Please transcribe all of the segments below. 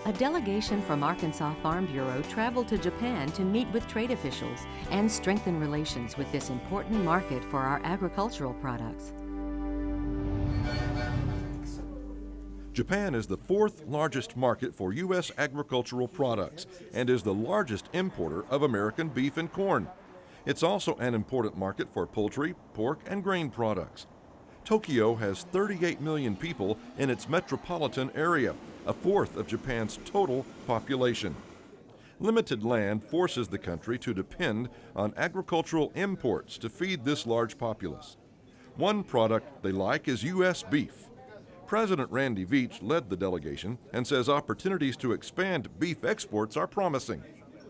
A delegation from Arkansas Farm Bureau traveled to Japan to meet with trade officials and strengthen relations with this important market for our agricultural products. Japan is the fourth largest market for U.S. agricultural products and is the largest importer of American beef and corn. It's also an important market for poultry, pork, and grain products. Tokyo has 38 million people in its metropolitan area, a fourth of Japan's total population. Limited land forces the country to depend on agricultural imports to feed this large populace. One product they like is U.S. beef. President Randy Veach led the delegation and says opportunities to expand beef exports are promising.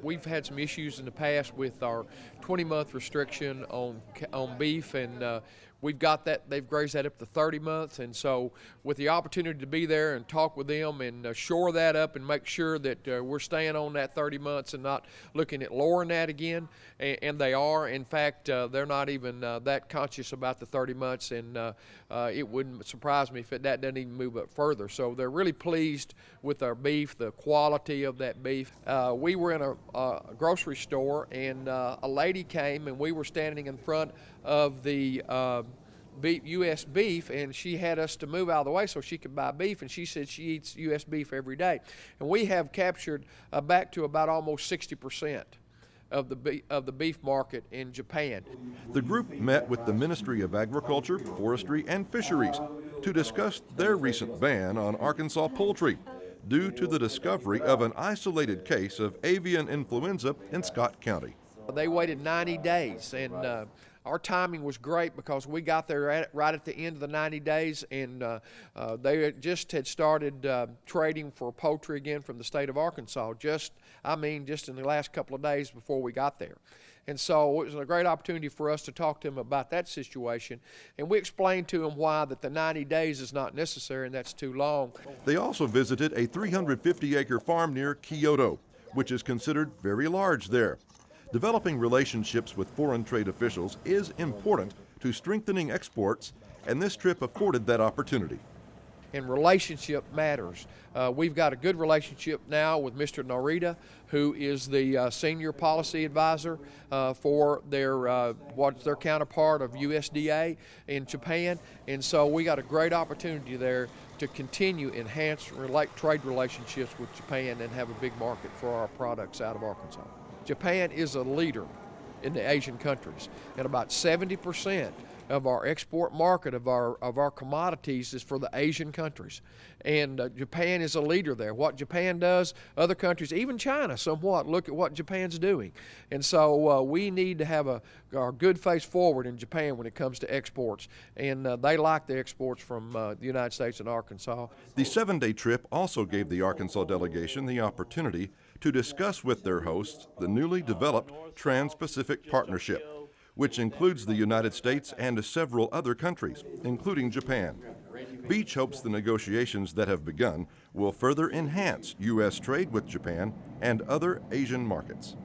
We've had some issues in the past with our 20-month restriction on beef, and we've got that, they've raised that up to 30 months, and so with the opportunity to be there and talk with them and shore that up and make sure that we're staying on that 30 months and not looking at lowering that again, and they are. In fact, they're not even that conscious about the 30 months, and it wouldn't surprise me if that doesn't even move up further. So they're really pleased with our beef, the quality of that beef. We were in a grocery store, and a lady came, and we were standing in front of the U.S. beef, and she had us to move out of the way so she could buy beef, and she said she eats U.S. beef every day. And we have captured back to about almost 60% of the beef market in Japan. The group met with the Ministry of Agriculture, Forestry, and Fisheries to discuss their recent ban on Arkansas poultry due to the discovery of an isolated case of avian influenza in Scott County. They waited 90 days, and our timing was great because we got there right at the end of the 90 days, and they just had started trading for poultry again from the state of Arkansas, just in the last couple of days before we got there. And so it was a great opportunity for us to talk to them about that situation, and we explained to them why that the 90 days is not necessary and that's too long. They also visited a 350-acre farm near Kyoto, which is considered very large there. Developing relationships with foreign trade officials is important to strengthening exports, and this trip afforded that opportunity. And relationship matters. We've got a good relationship now with Mr. Narita, who is the senior policy advisor for what's their counterpart of USDA in Japan, and so we got a great opportunity there to continue enhance trade relationships with Japan and have a big market for our products out of Arkansas. Japan is a leader in the Asian countries, and about 70% of our export market of our commodities is for the Asian countries, and Japan is a leader there. What Japan does, other countries, even China somewhat, look at what Japan's doing, and so we need to have our good face forward in Japan when it comes to exports, and they like the exports from the United States and Arkansas. The 7-day trip also gave the Arkansas delegation the opportunity to discuss with their hosts the newly developed Trans-Pacific Partnership, which includes the United States and several other countries, including Japan. Veach hopes the negotiations that have begun will further enhance U.S. trade with Japan and other Asian markets.